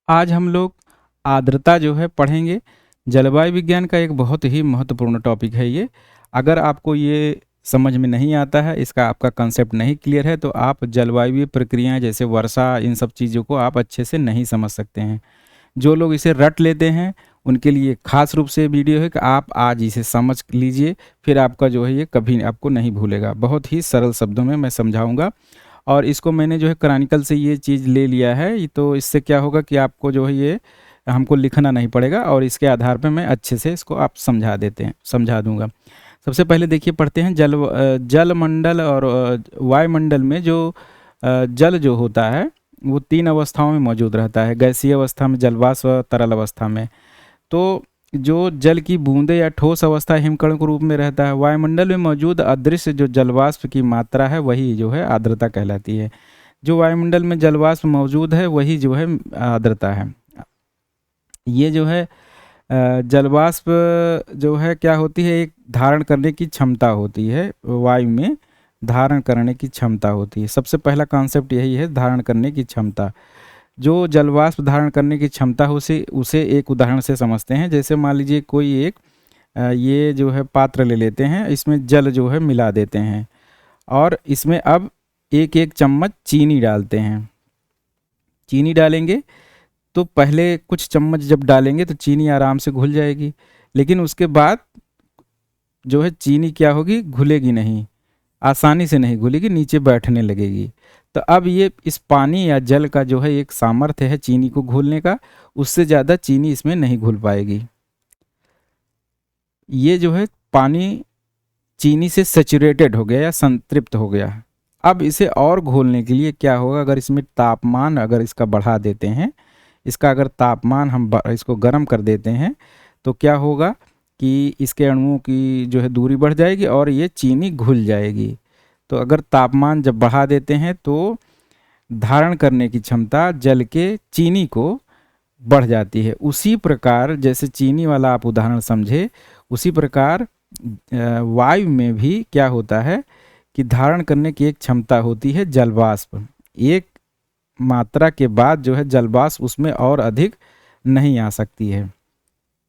आज हम लोग आर्द्रता जो है पढ़ेंगे। जलवायु विज्ञान का एक बहुत ही महत्वपूर्ण टॉपिक है ये। अगर आपको ये समझ में नहीं आता है, इसका आपका कंसेप्ट नहीं क्लियर है, तो आप जलवायु प्रक्रियाएं जैसे वर्षा, इन सब चीज़ों को आप अच्छे से नहीं समझ सकते हैं। जो लोग इसे रट लेते हैं उनके लिए खास रूप से वीडियो है कि आप आज इसे समझ लीजिए, फिर आपका जो है ये कभी आपको नहीं भूलेगा। बहुत ही सरल शब्दों में मैं समझाऊंगा। और इसको मैंने जो है क्रॉनिकल से ये चीज़ ले लिया है, तो इससे क्या होगा कि आपको जो है ये हमको लिखना नहीं पड़ेगा और इसके आधार पर मैं अच्छे से इसको आप समझा दूंगा। सबसे पहले देखिए, पढ़ते हैं जलमंडल और वायुमंडल में जो जल जो होता है वो तीन अवस्थाओं में मौजूद रहता है। गैसीय अवस्था में, जलवाष्प और तरल अवस्था में। तो जो जल की बूंदें या ठोस अवस्था हिमकण के रूप में रहता है। वायुमंडल में मौजूद अदृश्य जो जलवाष्प की मात्रा है वही जो है आर्द्रता कहलाती है। जो वायुमंडल में जलवाष्प मौजूद है वही जो है आर्द्रता है। ये जो है जलवाष्प जो है क्या होती है, एक धारण करने की क्षमता होती है। वायु में धारण करने की क्षमता होती है। सबसे पहला कॉन्सेप्ट यही है, धारण करने की क्षमता। जो जलवाष्प धारण करने की क्षमता है उसे उसे एक उदाहरण से समझते हैं। जैसे मान लीजिए कोई एक ये जो है पात्र ले लेते हैं, इसमें जल जो है मिला देते हैं और इसमें अब एक एक चम्मच चीनी डालते हैं। चीनी डालेंगे तो पहले कुछ चम्मच जब डालेंगे तो चीनी आराम से घुल जाएगी, लेकिन उसके बाद जो है चीनी क्या होगी, घुलेगी नहीं, आसानी से नहीं घुलेगी, नीचे बैठने लगेगी। तो अब ये इस पानी या जल का जो है एक सामर्थ्य है चीनी को घुलने का, उससे ज़्यादा चीनी इसमें नहीं घुल पाएगी। ये जो है पानी चीनी से सैचुरेटेड हो गया या संतृप्त हो गया। अब इसे और घोलने के लिए क्या होगा, अगर इसमें तापमान अगर इसका बढ़ा देते हैं, इसका अगर तापमान हम इसको गर्म कर देते हैं तो क्या होगा कि इसके अणुओं की जो है दूरी बढ़ जाएगी और ये चीनी घुल जाएगी। तो अगर तापमान जब बढ़ा देते हैं तो धारण करने की क्षमता जल के चीनी को बढ़ जाती है। उसी प्रकार जैसे चीनी वाला आप उदाहरण समझे, उसी प्रकार वायु में भी क्या होता है कि धारण करने की एक क्षमता होती है जलवाष्प। एक मात्रा के बाद जो है जलवाष्प उसमें और अधिक नहीं आ सकती है।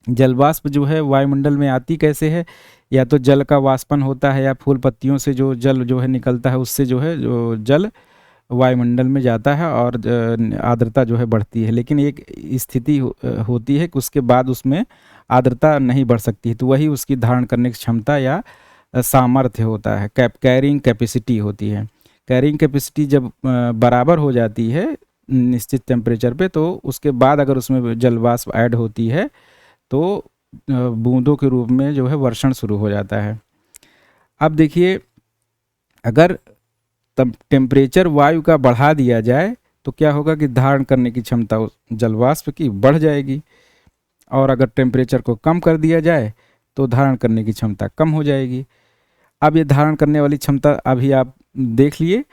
जलवाष्प जो है वायुमंडल में आती कैसे है, या तो जल का वाष्पन होता है या फूल पत्तियों से जो जल जो है निकलता है, उससे जो है जो जल वायुमंडल में जाता है और आर्द्रता जो है बढ़ती है। लेकिन एक स्थिति होती है कि उसके बाद उसमें आर्द्रता नहीं बढ़ सकती है, तो वही उसकी धारण करने की क्षमता या सामर्थ्य होता है, कैरिंग कैपेसिटी होती है। कैरिंग कैपेसिटी जब बराबर हो जाती है निश्चित टेम्परेचर पे, तो उसके बाद अगर उसमें जलवाष्प ऐड होती है तो बूंदों के रूप में जो है वर्षण शुरू हो जाता है। अब देखिए, अगर तब टेम्परेचर वायु का बढ़ा दिया जाए तो क्या होगा कि धारण करने की क्षमता जलवाष्प की बढ़ जाएगी, और अगर टेम्परेचर को कम कर दिया जाए तो धारण करने की क्षमता कम हो जाएगी। अब ये धारण करने वाली क्षमता अभी आप देख लिए,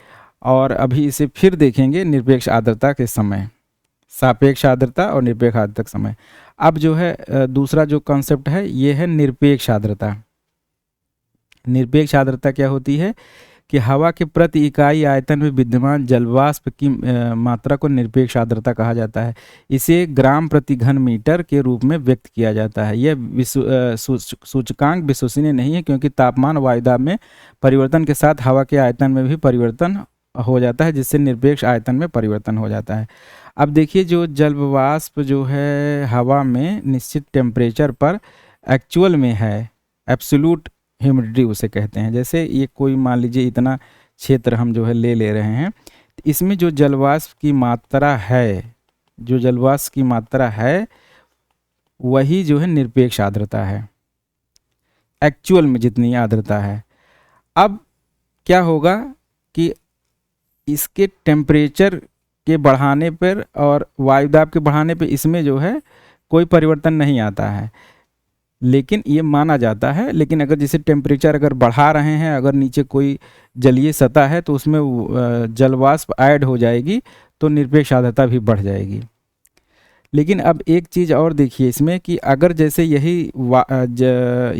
और अभी इसे फिर देखेंगे निरपेक्ष आर्द्रता के समय, सापेक्ष आर्द्रता और निरपेक्ष आर्द्रता के समय। अब जो है दूसरा जो कॉन्सेप्ट है ये है निरपेक्ष आर्द्रता। निरपेक्ष आर्द्रता क्या होती है कि हवा के प्रति इकाई आयतन में विद्यमान जलवाष्प की मात्रा को निरपेक्ष आर्द्रता कहा जाता है। इसे ग्राम प्रति घन मीटर के रूप में व्यक्त किया जाता है। यह सूचकांक विश्वसनीय नहीं है, क्योंकि तापमान वायुदाब में परिवर्तन के साथ हवा के आयतन में भी परिवर्तन हो जाता है, जिससे निरपेक्ष आयतन में परिवर्तन हो जाता है। अब देखिए, जो जलवाष्प जो है हवा में निश्चित टेम्परेचर पर एक्चुअल में है, एब्सोल्यूट ह्यूमिडिटी उसे कहते हैं। जैसे ये कोई मान लीजिए इतना क्षेत्र हम जो है ले रहे हैं, तो इसमें जो जलवाष्प की मात्रा है, जो जलवाष्प की मात्रा है वही जो है निरपेक्ष आर्द्रता है, एक्चुअल में जितनी आर्द्रता है। अब क्या होगा कि इसके टेम्परेचर के बढ़ाने पर और वायुदाब के बढ़ाने पर इसमें जो है कोई परिवर्तन नहीं आता है, लेकिन ये माना जाता है। लेकिन अगर जैसे टेम्परेचर अगर बढ़ा रहे हैं, अगर नीचे कोई जलीय सतह है तो उसमें जलवाष्प ऐड हो जाएगी तो निरपेक्ष आर्द्रता भी बढ़ जाएगी। लेकिन अब एक चीज़ और देखिए इसमें कि अगर जैसे यही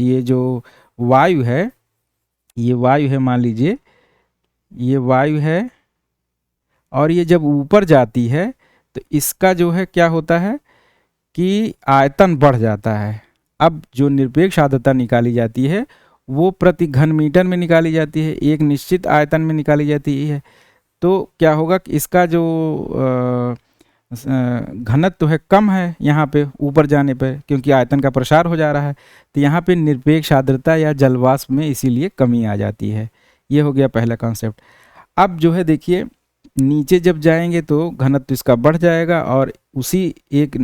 ये जो वायु है, ये वायु है, मान लीजिए ये वायु है, और ये जब ऊपर जाती है तो इसका जो है क्या होता है कि आयतन बढ़ जाता है। अब जो निरपेक्ष आर्द्रता निकाली जाती है वो प्रति घन मीटर में निकाली जाती है, एक निश्चित आयतन में निकाली जाती है। तो क्या होगा कि इसका जो घनत्व है कम है यहाँ पे ऊपर जाने पर, क्योंकि आयतन का प्रसार हो जा रहा है। तो यहाँ पे निरपेक्ष आर्द्रता या जलवाष्प में इसीलिए कमी आ जाती है। ये हो गया पहला कॉन्सेप्ट। अब जो है देखिए नीचे जब जाएंगे तो घनत्व इसका बढ़ जाएगा और उसी एक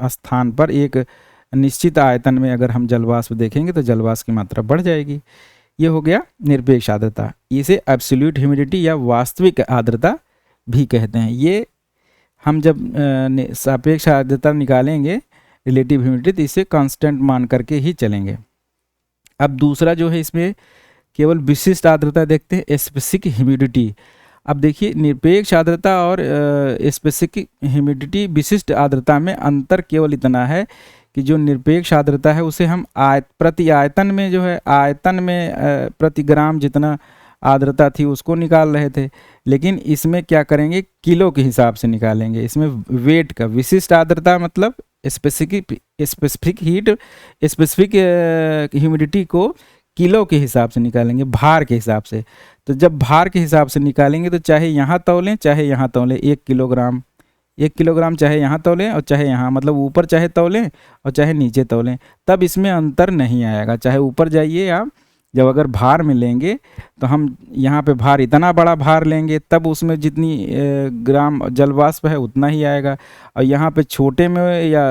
स्थान पर एक निश्चित आयतन में अगर हम जलवाष्प देखेंगे तो जलवाष्प की मात्रा बढ़ जाएगी। ये हो गया निरपेक्ष आर्द्रता। इसे एब्सोल्यूट ह्यूमिडिटी या वास्तविक आर्द्रता भी कहते हैं। ये हम जब सापेक्ष आर्द्रता निकालेंगे रिलेटिव ह्यूमिडिटी तो इसे कांस्टेंट मान करके ही चलेंगे। अब दूसरा जो है इसमें केवल विशिष्ट आर्द्रता देखते हैं, स्पेसिफिक ह्यूमिडिटी। अब देखिए निरपेक्ष आर्द्रता और स्पेसिफिक ह्यूमिडिटी विशिष्ट आर्द्रता में अंतर केवल इतना है कि जो निरपेक्ष आर्द्रता है उसे हम प्रति आयतन में जो है आयतन में प्रति ग्राम जितना आर्द्रता थी उसको निकाल रहे थे, लेकिन इसमें क्या करेंगे किलो के हिसाब से निकालेंगे। इसमें वेट का, विशिष्ट आर्द्रता मतलब स्पेसिफिक ह्यूमिडिटी को किलो के हिसाब से निकालेंगे, भार के हिसाब से। तो जब भार के हिसाब से निकालेंगे तो चाहे यहाँ तौलें चाहे यहाँ तौलें, 1 किलोग्राम चाहे यहाँ तौलें और चाहे यहाँ, मतलब ऊपर चाहे तौलें और चाहे नीचे तौलें, तब इसमें अंतर नहीं आएगा। चाहे ऊपर जाइए आप, जब अगर भार में लेंगे तो हम यहाँ पे भार इतना बड़ा भार लेंगे तब उसमें जितनी ग्राम जलवाष्प है उतना ही आएगा, और यहाँ पे छोटे में या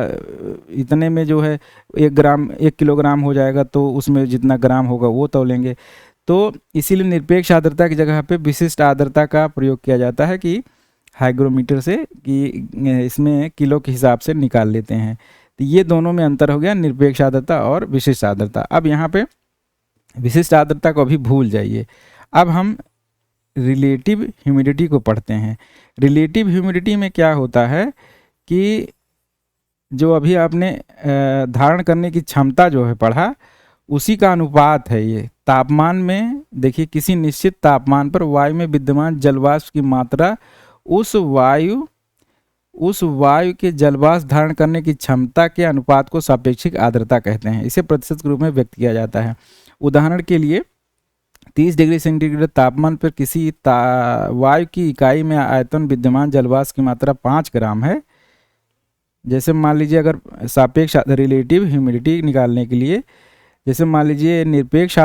इतने में जो है 1 किलोग्राम हो जाएगा तो उसमें जितना ग्राम होगा वो तौलेंगे। तो इसीलिए निरपेक्ष आर्द्रता की जगह पे विशिष्ट आर्द्रता का प्रयोग किया जाता है कि हाइग्रोमीटर से, कि इसमें किलो के हिसाब से निकाल लेते हैं। तो ये दोनों में अंतर हो गया, निरपेक्ष आर्द्रता और विशिष्ट आर्द्रता। अब यहाँ पे विशिष्ट आर्द्रता को अभी भूल जाइए। अब हम रिलेटिव ह्यूमिडिटी को पढ़ते हैं। रिलेटिव ह्यूमिडिटी में क्या होता है कि जो अभी आपने धारण करने की क्षमता जो है पढ़ा, उसी का अनुपात है ये। तापमान में देखिए किसी निश्चित तापमान पर वायु में विद्यमान जलवाष्प की मात्रा उस वायु के जलवाष्प धारण करने की क्षमता के अनुपात को सापेक्षिक आर्द्रता कहते हैं। इसे प्रतिशत के रूप में व्यक्त किया जाता है। उदाहरण के लिए 30 डिग्री सेंटीग्रेड तापमान पर किसी वायु की इकाई में आयतन विद्यमान जलवाष्प की मात्रा 5 ग्राम है। जैसे मान लीजिए अगर सापेक्ष रिलेटिव ह्यूमिडिटी निकालने के लिए, जैसे मान लीजिए निरपेक्ष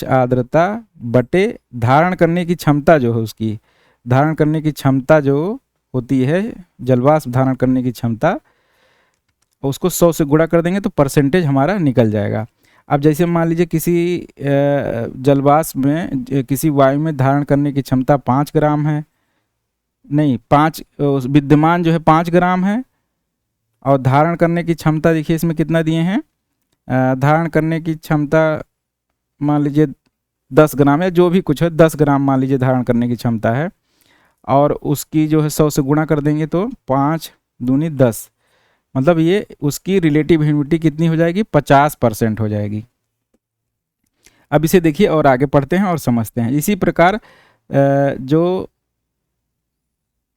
आर्द्रता बटे धारण करने की क्षमता जो है, उसकी धारण करने की क्षमता जो होती है, जलवाष्प धारण करने की क्षमता, उसको 100 से गुणा कर देंगे तो परसेंटेज हमारा निकल जाएगा। अब जैसे मान लीजिए किसी जलवाष्प में, किसी वायु में धारण करने की क्षमता 5 ग्राम है, नहीं 5 विद्यमान जो है 5 ग्राम है, और धारण करने की क्षमता देखिए इसमें कितना दिए हैं, धारण करने की क्षमता मान लीजिए 10 ग्राम है, जो भी कुछ है 10 ग्राम मान लीजिए धारण करने की क्षमता है, और उसकी जो है 100 से गुणा कर देंगे तो 5 दूनी 10, मतलब ये उसकी रिलेटिव ह्यूमिडिटी कितनी हो जाएगी, 50% हो जाएगी। अब इसे देखिए और आगे पढ़ते हैं और समझते हैं। इसी प्रकार जो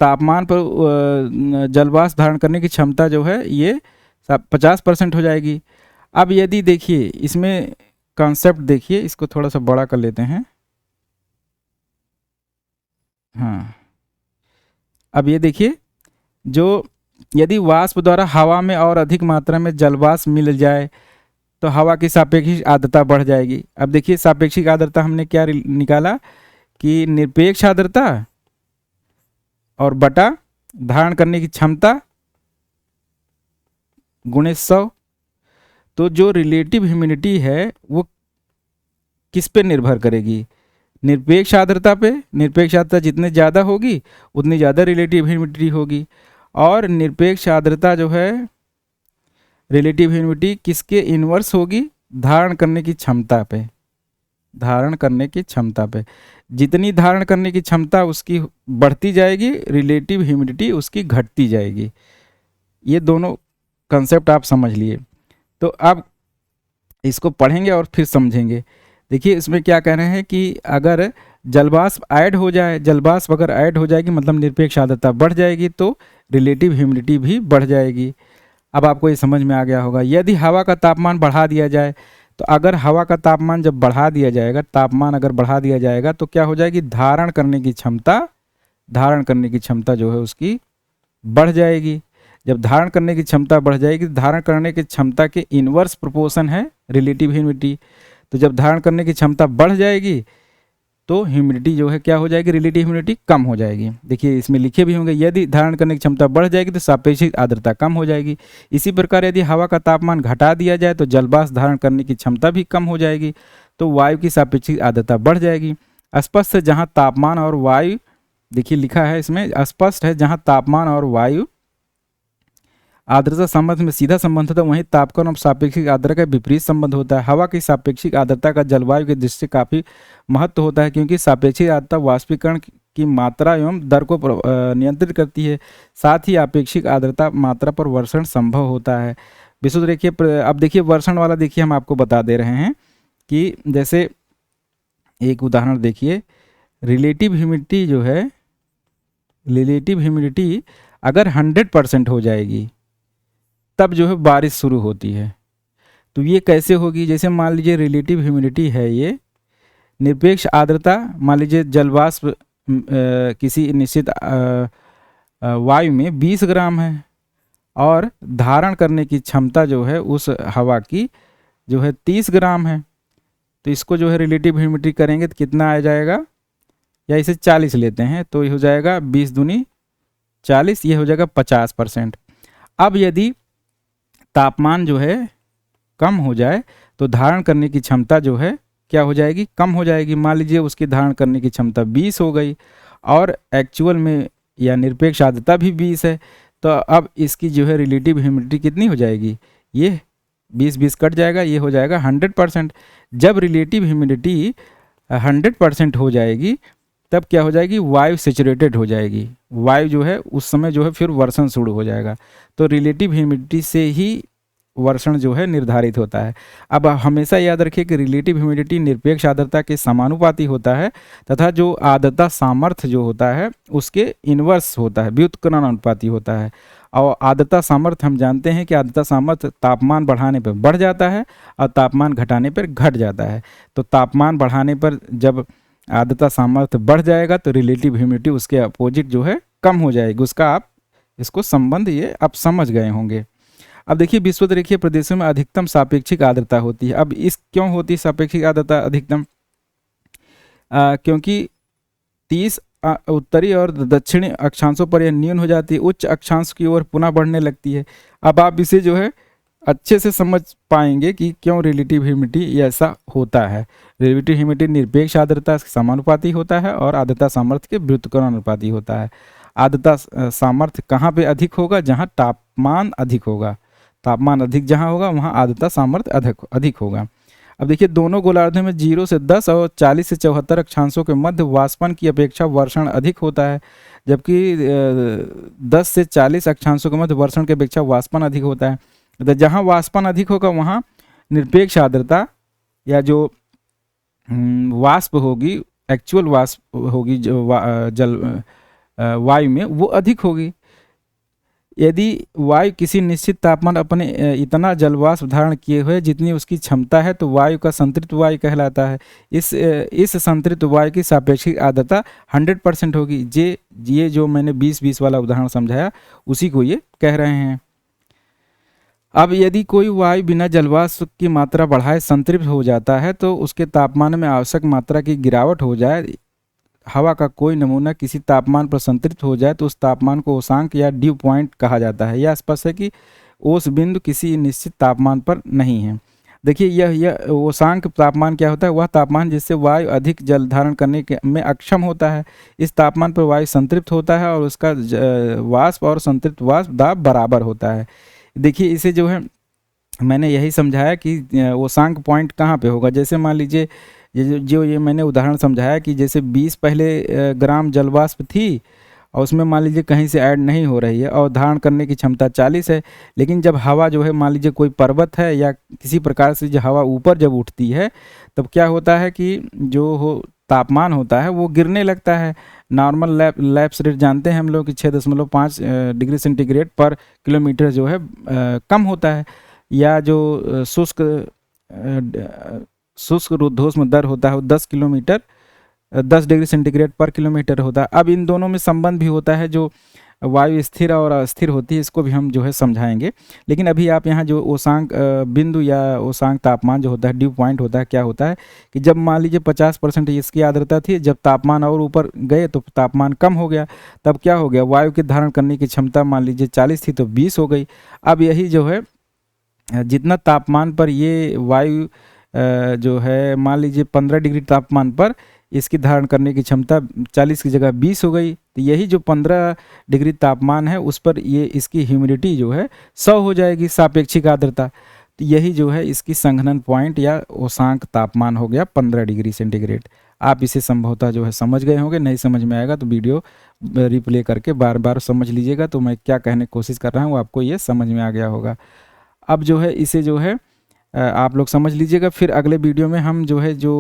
तापमान पर जलवाष्प धारण करने की क्षमता जो है ये 50% हो जाएगी। अब यदि देखिए इसमें कॉन्सेप्ट देखिए, इसको थोड़ा सा बड़ा कर लेते हैं। हाँ, अब ये देखिए, जो यदि वाष्प द्वारा हवा में और अधिक मात्रा में जलवाष्प मिल जाए तो हवा की सापेक्षिक आर्द्रता बढ़ जाएगी। अब देखिए सापेक्षिक आर्द्रता हमने क्या निकाला कि निरपेक्ष आर्द्रता और बटा धारण करने की क्षमता गुणे 100। तो जो रिलेटिव ह्यूमिडिटी है वो किस पे निर्भर करेगी, निरपेक्ष आर्द्रता पे। निरपेक्ष आर्द्रता जितने ज़्यादा होगी उतनी ज़्यादा रिलेटिव ह्यूमिडिटी होगी, और निरपेक्ष आर्द्रता जो है रिलेटिव ह्यूमिडिटी किसके इन्वर्स होगी, धारण करने की क्षमता पे। धारण करने की क्षमता पे जितनी धारण करने की क्षमता उसकी बढ़ती जाएगी, रिलेटिव ह्यूमिडिटी उसकी घटती जाएगी। ये दोनों कंसेप्ट आप समझ लिए। तो अब इसको पढ़ेंगे और फिर समझेंगे। देखिए इसमें क्या कह रहे हैं कि अगर जलवाष्प ऐड हो जाए, जलवाष्प अगर ऐड हो जाएगी मतलब निरपेक्ष आर्द्रता बढ़ जाएगी तो रिलेटिव ह्यूमिडिटी भी बढ़ जाएगी। अब आपको ये समझ में आ गया होगा। यदि हवा का तापमान बढ़ा दिया जाए, तो अगर हवा का तापमान जब बढ़ा दिया जाएगा, तापमान अगर बढ़ा दिया जाएगा तो क्या हो जाएगी, धारण करने की क्षमता जो है उसकी बढ़ जाएगी। जब धारण करने की क्षमता बढ़ जाएगी, धारण करने की क्षमता के इन्वर्स प्रोपोर्शन है रिलेटिव ह्यूमिडिटी। तो जब धारण करने की क्षमता बढ़ जाएगी तो ह्यूमिडिटी जो है क्या हो जाएगी, रिलेटिव ह्यूमिडिटी कम हो जाएगी। देखिए इसमें लिखे भी होंगे, यदि धारण करने की क्षमता बढ़ जाएगी तो सापेक्षिक आर्द्रता कम हो जाएगी। इसी प्रकार यदि हवा का तापमान घटा दिया जाए तो जलवाष्प धारण करने की क्षमता भी कम हो जाएगी, तो वायु की सापेक्षिक आर्द्रता बढ़ जाएगी। स्पष्ट है जहाँ तापमान और वायु, देखिए लिखा है इसमें, स्पष्ट है जहाँ तापमान और वायु आर्द्रता संबंध में सीधा संबंध होता है, वहीं तापमान और सापेक्षिक आर्द्रता का विपरीत संबंध होता है। हवा की सापेक्षिक आर्द्रता का जलवायु की दृष्टि से काफ़ी महत्व होता है, क्योंकि सापेक्षिक आर्द्रता वाष्पीकरण की मात्रा एवं दर को नियंत्रित करती है। साथ ही आपेक्षिक आर्द्रता मात्रा पर वर्षण संभव होता है। विशुद्ध देखिए, अब देखिए वर्षण वाला देखिए हम आपको बता दे रहे हैं कि जैसे एक उदाहरण देखिए, रिलेटिव ह्यूमिडिटी जो है, रिलेटिव ह्यूमिडिटी अगर 100% हो जाएगी तब जो है बारिश शुरू होती है। तो ये कैसे होगी, जैसे मान लीजिए रिलेटिव ह्यूमिडिटी है ये, निरपेक्ष आर्द्रता मान लीजिए जलवाष्प किसी निश्चित वायु में 20 ग्राम है और धारण करने की क्षमता जो है उस हवा की जो है 30 ग्राम है। तो इसको जो है रिलेटिव ह्यूमिडिटी करेंगे तो कितना आ जाएगा, या इसे 40 लेते हैं तो ये हो जाएगा 20 दूनी 40, ये हो जाएगा 50%। अब यदि तापमान जो है कम हो जाए तो धारण करने की क्षमता जो है क्या हो जाएगी, कम हो जाएगी। मान लीजिए उसकी धारण करने की क्षमता 20 हो गई और एक्चुअल में या निरपेक्ष आर्द्रता भी 20 है, तो अब इसकी जो है रिलेटिव ह्यूमिडिटी कितनी हो जाएगी, ये 20 कट जाएगा, ये हो जाएगा 100%। जब रिलेटिव ह्यूमिडिटी 100% हो जाएगी तब क्या हो जाएगी, वायु सैचुरेटेड हो जाएगी। वायु जो है उस समय जो है फिर वर्षण शुरू हो जाएगा। तो रिलेटिव ह्यूमिडिटी से ही वर्षण जो है निर्धारित होता है। अब हमेशा याद रखिए कि रिलेटिव ह्यूमिडिटी निरपेक्ष आर्द्रता के समानुपाती होता है तथा जो आर्द्रता सामर्थ्य जो होता है उसके इन्वर्स होता है, व्युत्क्रमण अनुपाती होता है। और आर्द्रता सामर्थ्य हम जानते हैं कि आर्द्रता सामर्थ्य तापमान बढ़ाने पर बढ़ जाता है और तापमान घटाने पर घट जाता है। तो तापमान बढ़ाने पर जब आर्द्रता सामर्थ्य बढ़ जाएगा तो रिलेटिव ह्यूमिडिटी उसके अपोजिट जो है कम हो जाएगी। उसका आप इसको संबंध ये आप समझ गए होंगे। अब देखिए विश्व रेखीय प्रदेशों में अधिकतम सापेक्षिक आर्द्रता होती है। अब इस क्यों होती है सापेक्षिक आर्द्रता अधिकतम, क्योंकि 30 उत्तरी और दक्षिणी अक्षांशों पर यह न्यून हो जाती है, उच्च अक्षांश की ओर पुनः बढ़ने लगती है। अब आप इसे जो है अच्छे से समझ पाएंगे कि क्यों रिलेटिव ह्यूमिडिटी ऐसा होता है। रिलेटिव ह्यूमिडिटी निरपेक्ष आर्द्रता के समानुपाती होता है और आर्द्रता सामर्थ्य के व्युत्क्रमण अनुपाती होता है। आर्द्रता सामर्थ्य कहाँ पे अधिक होगा, जहाँ तापमान अधिक होगा। तापमान अधिक जहाँ होगा वहाँ आर्द्रता सामर्थ्य अधिक होगा। अब देखिए दोनों गोलार्धों में 0 से 10 और 40 से 74 अक्षांशों के मध्य वाष्पन की अपेक्षा वर्षण अधिक होता है, जबकि 10 से 40 अक्षांशों के मध्य वर्षण की अपेक्षा वाष्पन अधिक होता है। तो जहाँ वाष्पन अधिक होगा वहाँ निरपेक्ष आर्द्रता या जो वाष्प होगी, एक्चुअल वाष्प होगी जो वायु में, वो अधिक होगी। यदि वायु किसी निश्चित तापमान अपने इतना जलवाष्प धारण किए हुए जितनी उसकी क्षमता है तो वायु का संतृप्त वायु कहलाता है। इस संतृप्त वायु की सापेक्षिक आर्द्रता 100% होगी। ये जो मैंने 20-20 वाला उदाहरण समझाया उसी को ये कह रहे हैं। अब यदि कोई वायु बिना जलवाष्प की मात्रा बढ़ाए संतृप्त हो जाता है तो उसके तापमान में आवश्यक मात्रा की गिरावट हो जाए, हवा का कोई नमूना किसी तापमान पर संतृप्त हो जाए तो उस तापमान को ओसांक या ड्यू पॉइंट कहा जाता है। यह स्पष्ट है कि ओस बिंदु किसी निश्चित तापमान पर नहीं है। देखिए यह ओसांक तापमान क्या होता है, वह तापमान जिससे वायु अधिक जल धारण करने में अक्षम होता है। इस तापमान पर वायु संतृप्त होता है और उसका वाष्प और संतृप्त वाष्प दाब बराबर होता है। देखिए इसे जो है मैंने यही समझाया कि ओसांक पॉइंट कहाँ पे होगा। जैसे मान लीजिए ये मैंने उदाहरण समझाया कि जैसे 20 पहले ग्राम जलवाष्प थी और उसमें मान लीजिए कहीं से ऐड नहीं हो रही है और धारण करने की क्षमता 40 है, लेकिन जब हवा जो है मान लीजिए कोई पर्वत है या किसी प्रकार से जो हवा ऊपर जब उठती है तब क्या होता है कि जो हो तापमान होता है वो गिरने लगता है। नॉर्मल लैप्स रेट जानते हैं हम लोग कि 6.5 डिग्री सेंटीग्रेड पर किलोमीटर जो है कम होता है। या जो शुष्क रुद्धोष्म दर होता है वो 10 डिग्री सेंटीग्रेड पर किलोमीटर होता है। अब इन दोनों में संबंध भी होता है, जो वायु स्थिर और अस्थिर होती है, इसको भी हम जो है समझाएंगे। लेकिन अभी आप यहाँ जो ओसांक बिंदु या ओसांक तापमान जो होता है, ड्यू पॉइंट होता है, क्या होता है कि जब मान लीजिए 50% इसकी आर्द्रता थी, जब तापमान और ऊपर गए तो तापमान कम हो गया, तब क्या हो गया, वायु के धारण करने की क्षमता मान लीजिए 40 थी तो 20 हो गई। अब यही जो है जितना तापमान पर ये वायु जो है मान लीजिए 15 डिग्री तापमान पर इसकी धारण करने की क्षमता 40 की जगह 20 हो गई, तो यही जो 15 डिग्री तापमान है उस पर ये इसकी ह्यूमिडिटी जो है 100 हो जाएगी, सापेक्षिक आर्द्रता। तो यही जो है इसकी संघनन पॉइंट या ओसांक तापमान हो गया 15 डिग्री सेंटीग्रेड। आप इसे संभवतः जो है समझ गए होंगे, नहीं समझ में आएगा तो वीडियो रिप्ले करके बार बार समझ लीजिएगा, तो मैं क्या कहने की कोशिश कर रहा हूँ आपको ये समझ में आ गया होगा। अब जो है इसे जो है आप लोग समझ लीजिएगा। फिर अगले वीडियो में हम जो है जो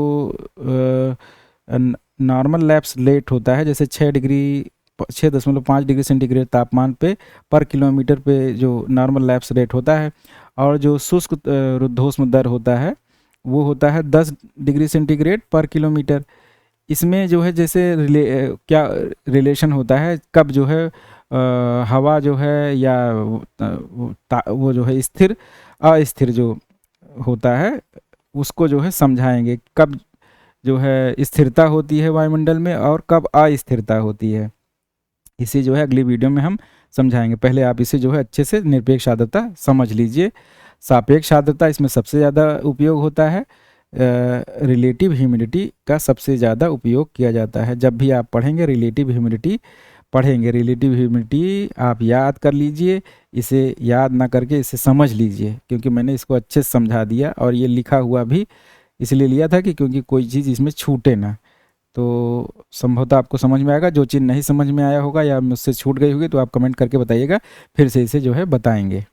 नॉर्मल लैप्स रेट होता है, जैसे 6.5 डिग्री सेंटीग्रेड तापमान पे पर किलोमीटर पे जो नॉर्मल लैप्स रेट होता है, और जो शुष्क रुद्धोष्म दर होता है वो होता है 10 डिग्री सेंटीग्रेड पर किलोमीटर। इसमें जो है जैसे क्या रिलेशन होता है, कब जो है हवा जो है या वो जो है स्थिर अस्थिर जो होता है उसको जो है समझाएंगे, कब जो है स्थिरता होती है वायुमंडल में और कब अस्थिरता होती है। इसे जो है अगली वीडियो में हम समझाएंगे। पहले आप इसे जो है अच्छे से निरपेक्ष आर्द्रता समझ लीजिए। सापेक्ष आर्द्रता इसमें सबसे ज़्यादा उपयोग होता है, रिलेटिव ह्यूमिडिटी का सबसे ज़्यादा उपयोग किया जाता है। जब भी आप पढ़ेंगे रिलेटिव ह्यूमिडिटी पढ़ेंगे, रिलेटिव ह्यूमिडिटी आप याद कर लीजिए, इसे याद ना करके इसे समझ लीजिए, क्योंकि मैंने इसको अच्छे से समझा दिया और ये लिखा हुआ भी इसलिए लिया था कि क्योंकि कोई चीज़ इसमें छूटे ना। तो संभवतः आपको समझ में आएगा। जो चीज़ नहीं समझ में आया होगा या मुझसे छूट गई होगी तो आप कमेंट करके बताइएगा, फिर से इसे जो है बताएंगे।